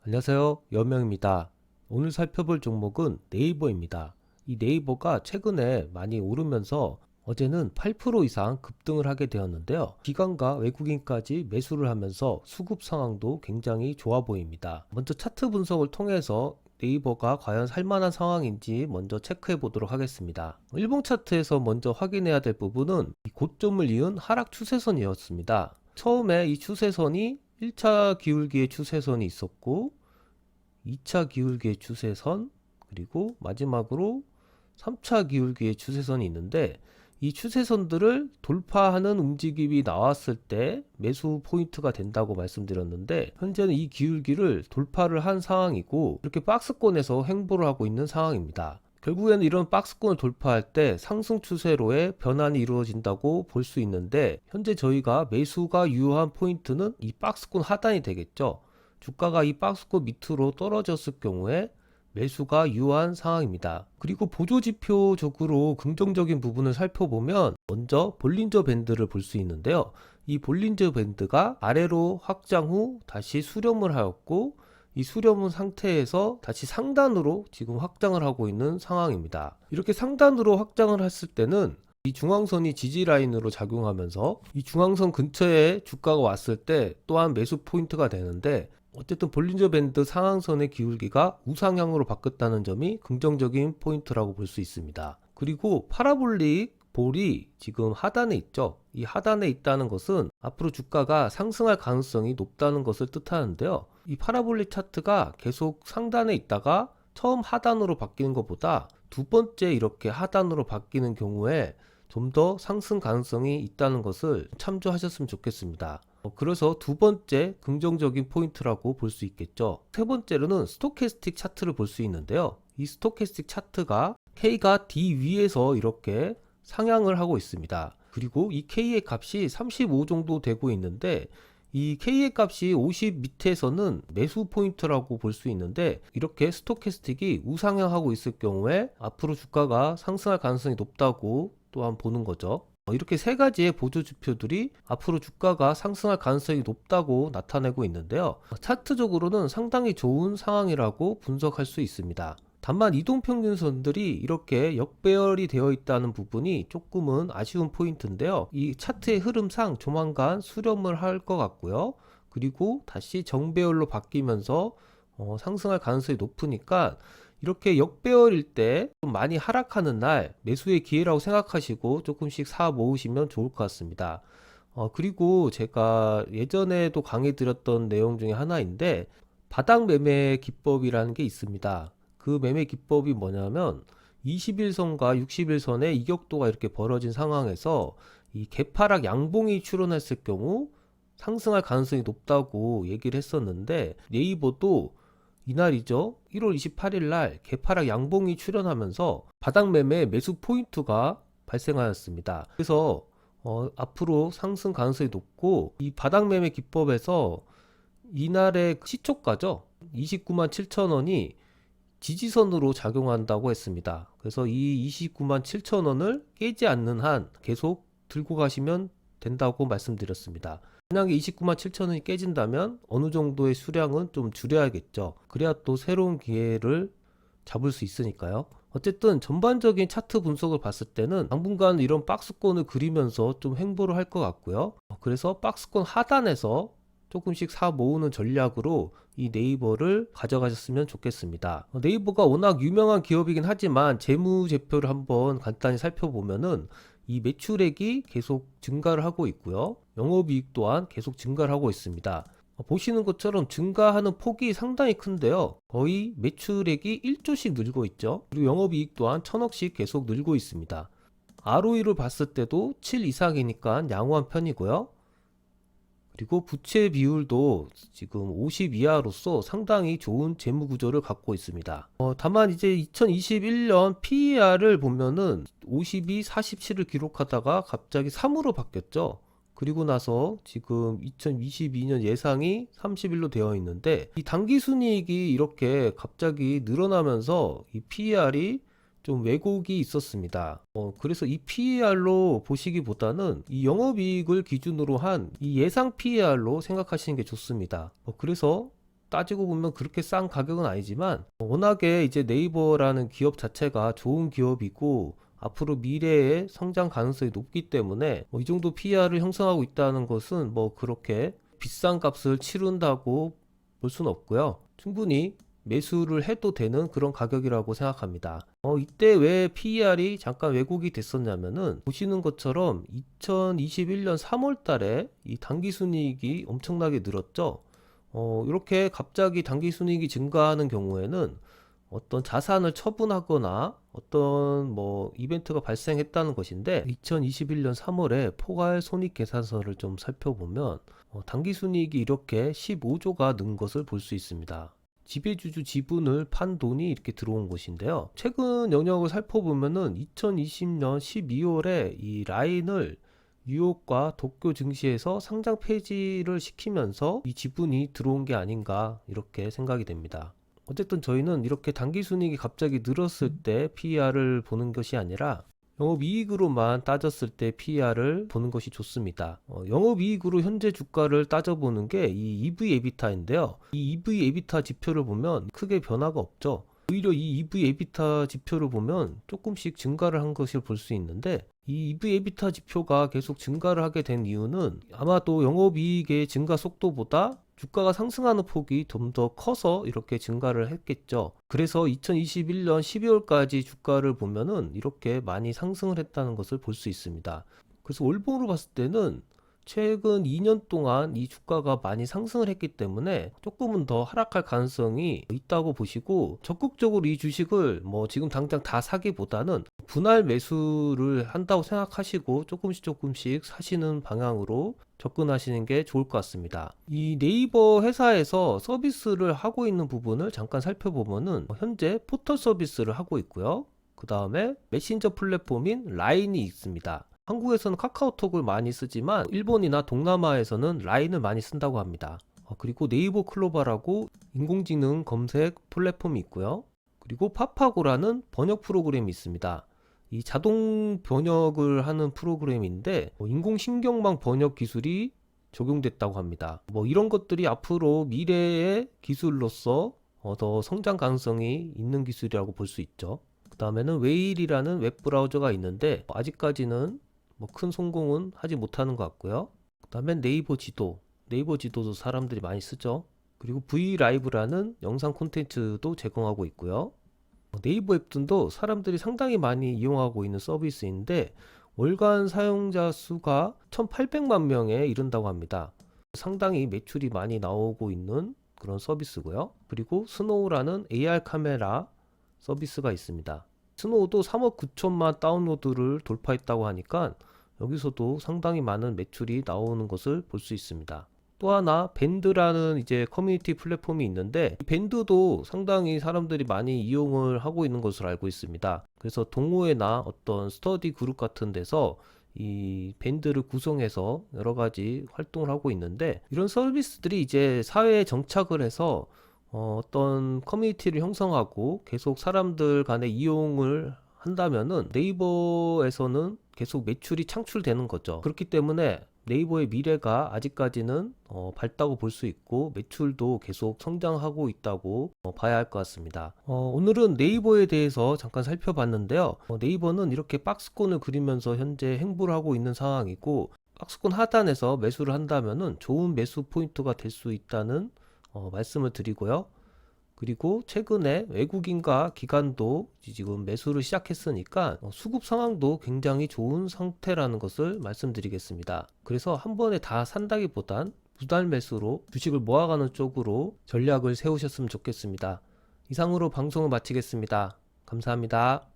안녕하세요. 여명입니다. 오늘 살펴볼 종목은 네이버입니다. 이 네이버가 최근에 많이 오르면서 어제는 8% 이상 급등을 하게 되었는데요. 기관과 외국인까지 매수를 하면서 수급 상황도 굉장히 좋아 보입니다. 먼저 차트 분석을 통해서 네이버가 과연 살만한 상황인지 먼저 체크해 보도록 하겠습니다. 일봉 차트에서 먼저 확인해야 될 부분은 이 고점을 이은 하락 추세선이었습니다. 처음에 이 추세선이 1차 기울기의 추세선이 있었고 2차 기울기의 추세선, 그리고 마지막으로 3차 기울기의 추세선이 있는데, 이 추세선들을 돌파하는 움직임이 나왔을 때 매수 포인트가 된다고 말씀드렸는데, 현재는 이 기울기를 돌파를 한 상황이고 이렇게 박스권에서 횡보를 하고 있는 상황입니다. 결국에는 이런 박스권을 돌파할 때 상승 추세로의 변환이 이루어진다고 볼 수 있는데, 현재 저희가 매수가 유효한 포인트는 이 박스권 하단이 되겠죠. 주가가 이 박스권 밑으로 떨어졌을 경우에 매수가 유효한 상황입니다. 그리고 보조지표적으로 긍정적인 부분을 살펴보면 먼저 볼린저 밴드를 볼 수 있는데요. 이 볼린저 밴드가 아래로 확장 후 다시 수렴을 하였고, 이 수렴한 상태에서 다시 상단으로 지금 확장을 하고 있는 상황입니다. 이렇게 상단으로 확장을 했을 때는 이 중앙선이 지지라인으로 작용하면서 이 중앙선 근처에 주가가 왔을 때 또한 매수 포인트가 되는데, 어쨌든 볼린저 밴드 상한선의 기울기가 우상향으로 바뀌었다는 점이 긍정적인 포인트라고 볼 수 있습니다. 그리고 파라볼릭 볼이 지금 하단에 있죠. 이 하단에 있다는 것은 앞으로 주가가 상승할 가능성이 높다는 것을 뜻하는데요. 이 파라볼릭 차트가 계속 상단에 있다가 처음 하단으로 바뀌는 것보다 두 번째 이렇게 하단으로 바뀌는 경우에 좀 더 상승 가능성이 있다는 것을 참조하셨으면 좋겠습니다. 그래서 두 번째 긍정적인 포인트라고 볼 수 있겠죠. 세 번째로는 스토캐스틱 차트를 볼 수 있는데요. 이 스토캐스틱 차트가 K가 D 위에서 이렇게 상향을 하고 있습니다. 그리고 이 K의 값이 35 정도 되고 있는데, 이 K의 값이 50 밑에서는 매수 포인트라고 볼 수 있는데, 이렇게 스토캐스틱이 우상향하고 있을 경우에 앞으로 주가가 상승할 가능성이 높다고 또한 보는 거죠. 이렇게 세 가지의 보조 지표들이 앞으로 주가가 상승할 가능성이 높다고 나타내고 있는데요. 차트적으로는 상당히 좋은 상황이라고 분석할 수 있습니다. 다만 이동평균선들이 이렇게 역배열이 되어 있다는 부분이 조금은 아쉬운 포인트인데요. 이 차트의 흐름상 조만간 수렴을 할 것 같고요. 그리고 다시 정배열로 바뀌면서 상승할 가능성이 높으니까, 이렇게 역배열일 때 좀 많이 하락하는 날 매수의 기회라고 생각하시고 조금씩 사 모으시면 좋을 것 같습니다. 그리고 제가 예전에도 강의 드렸던 내용 중에 하나인데, 바닥 매매 기법이라는 게 있습니다. 그 매매 기법이 뭐냐면 21선과 61선의 이격도가 이렇게 벌어진 상황에서 이 개파락 양봉이 출현했을 경우 상승할 가능성이 높다고 얘기를 했었는데, 네이버도 이날이죠. 1월 28일 날 개파락 양봉이 출현하면서 바닥 매매 매수 포인트가 발생하였습니다. 그래서 앞으로 상승 가능성이 높고, 이 바닥 매매 기법에서 이날의 시초가죠. 29만 7천 원이 지지선으로 작용한다고 했습니다. 그래서 이 29만 7천 원을 깨지 않는 한 계속 들고 가시면 된다고 말씀드렸습니다. 만약에 29만 7천 원이 깨진다면 어느 정도의 수량은 좀 줄여야겠죠. 그래야 또 새로운 기회를 잡을 수 있으니까요. 어쨌든 전반적인 차트 분석을 봤을 때는 당분간 이런 박스권을 그리면서 좀 횡보를 할 것 같고요. 그래서 박스권 하단에서 조금씩 사 모으는 전략으로 이 네이버를 가져가셨으면 좋겠습니다. 네이버가 워낙 유명한 기업이긴 하지만 재무제표를 한번 간단히 살펴보면은 이 매출액이 계속 증가를 하고 있고요. 영업이익 또한 계속 증가를 하고 있습니다. 보시는 것처럼 증가하는 폭이 상당히 큰데요. 거의 매출액이 1조씩 늘고 있죠. 그리고 영업이익 또한 1000억씩 계속 늘고 있습니다. ROE를 봤을 때도 7 이상이니까 양호한 편이고요. 그리고 부채 비율도 지금 50 이하로서 상당히 좋은 재무 구조를 갖고 있습니다. 다만 이제 2021년 PER을 보면은 52, 47을 기록하다가 갑자기 3으로 바뀌었죠. 그리고 나서 지금 2022년 예상이 31로 되어 있는데, 이 당기순이익이 이렇게 갑자기 늘어나면서 이 PER이 좀 왜곡이 있었습니다. 그래서 이 PER로 보시기보다는 이 영업이익을 기준으로 한 이 예상 PER로 생각하시는 게 좋습니다. 그래서 따지고 보면 그렇게 싼 가격은 아니지만 워낙에 이제 네이버라는 기업 자체가 좋은 기업이고 앞으로 미래의 성장 가능성이 높기 때문에 이 정도 PER을 형성하고 있다는 것은 뭐 그렇게 비싼 값을 치른다고 볼 수는 없고요. 충분히 매수를 해도 되는 그런 가격이라고 생각합니다. 이때 왜 PER이 잠깐 왜곡이 됐었냐면은 보시는 것처럼 2021년 3월 달에 이 당기순이익이 엄청나게 늘었죠. 이렇게 갑자기 당기순이익이 증가하는 경우에는 어떤 자산을 처분하거나 어떤 뭐 이벤트가 발생했다는 것인데 2021년 3월에 포괄 손익계산서를 좀 살펴보면 당기순이익이 이렇게 15조가 는 것을 볼 수 있습니다. 지배주주 지분을 판 돈이 이렇게 들어온 것인데요. 최근 영역을 살펴보면은 2020년 12월에 이 라인을 뉴욕과 도쿄 증시에서 상장 폐지를 시키면서 이 지분이 들어온 게 아닌가 이렇게 생각이 됩니다. 어쨌든 저희는 이렇게 당기순이익이 갑자기 늘었을 때 PER을 보는 것이 아니라 영업이익으로만 따졌을 때 PER을 보는 것이 좋습니다. 영업이익으로 현재 주가를 따져보는 게 이 EV/EBITDA인데요. 이 EV/EBITDA 지표를 보면 크게 변화가 없죠. 오히려 이 EV/EBITDA 지표를 보면 조금씩 증가를 한 것을 볼 수 있는데 이 EV/EBITDA 지표가 계속 증가를 하게 된 이유는 아마도 영업이익의 증가 속도보다 주가가 상승하는 폭이 좀 더 커서 이렇게 증가를 했겠죠. 그래서 2021년 12월까지 주가를 보면은 이렇게 많이 상승을 했다는 것을 볼 수 있습니다. 그래서 월봉으로 봤을 때는 최근 2년 동안 이 주가가 많이 상승을 했기 때문에 조금은 더 하락할 가능성이 있다고 보시고 적극적으로 이 주식을 뭐 지금 당장 다 사기보다는 분할 매수를 한다고 생각하시고 조금씩 사시는 방향으로 접근하시는 게 좋을 것 같습니다. 이 네이버 회사에서 서비스를 하고 있는 부분을 잠깐 살펴보면은 현재 포털 서비스를 하고 있고요. 그 다음에 메신저 플랫폼인 라인이 있습니다. 한국에서는 카카오톡을 많이 쓰지만 일본이나 동남아에서는 라인을 많이 쓴다고 합니다. 그리고 네이버 클로바라고 인공지능 검색 플랫폼이 있고요. 그리고 파파고라는 번역 프로그램이 있습니다. 이 자동 번역을 하는 프로그램인데 인공신경망 번역 기술이 적용됐다고 합니다. 뭐 이런 것들이 앞으로 미래의 기술로서 더 성장 가능성이 있는 기술이라고 볼 수 있죠. 그 다음에는 웨일이라는 웹브라우저가 있는데 아직까지는 뭐 큰 성공은 하지 못하는 것 같고요. 그 다음에 네이버 지도도 사람들이 많이 쓰죠. 그리고 브이라이브라는 영상 콘텐츠도 제공하고 있고요. 네이버 웹툰도 사람들이 상당히 많이 이용하고 있는 서비스인데 월간 사용자 수가 1800만 명에 이른다고 합니다. 상당히 매출이 많이 나오고 있는 그런 서비스고요. 그리고 스노우라는 AR 카메라 서비스가 있습니다. 스노우도 3억 9천만 다운로드를 돌파했다고 하니까 여기서도 상당히 많은 매출이 나오는 것을 볼 수 있습니다. 또 하나 밴드라는 이제 커뮤니티 플랫폼이 있는데 이 밴드도 상당히 사람들이 많이 이용을 하고 있는 것으로 알고 있습니다. 그래서 동호회나 어떤 스터디 그룹 같은 데서 이 밴드를 구성해서 여러 가지 활동을 하고 있는데 이런 서비스들이 이제 사회에 정착을 해서 어떤 커뮤니티를 형성하고 계속 사람들 간에 이용을 한다면은 네이버에서는 계속 매출이 창출되는 거죠. 그렇기 때문에 네이버의 미래가 아직까지는 밝다고 볼 수 있고 매출도 계속 성장하고 있다고 봐야 할 것 같습니다. 오늘은 네이버에 대해서 잠깐 살펴봤는데요. 네이버는 이렇게 박스권을 그리면서 현재 행보를 하고 있는 상황이고 박스권 하단에서 매수를 한다면은 좋은 매수 포인트가 될 수 있다는 말씀을 드리고요. 그리고 최근에 외국인과 기관도 지금 매수를 시작했으니까 수급 상황도 굉장히 좋은 상태라는 것을 말씀드리겠습니다. 그래서 한 번에 다 산다기보단 분할 매수로 주식을 모아가는 쪽으로 전략을 세우셨으면 좋겠습니다. 이상으로 방송을 마치겠습니다. 감사합니다.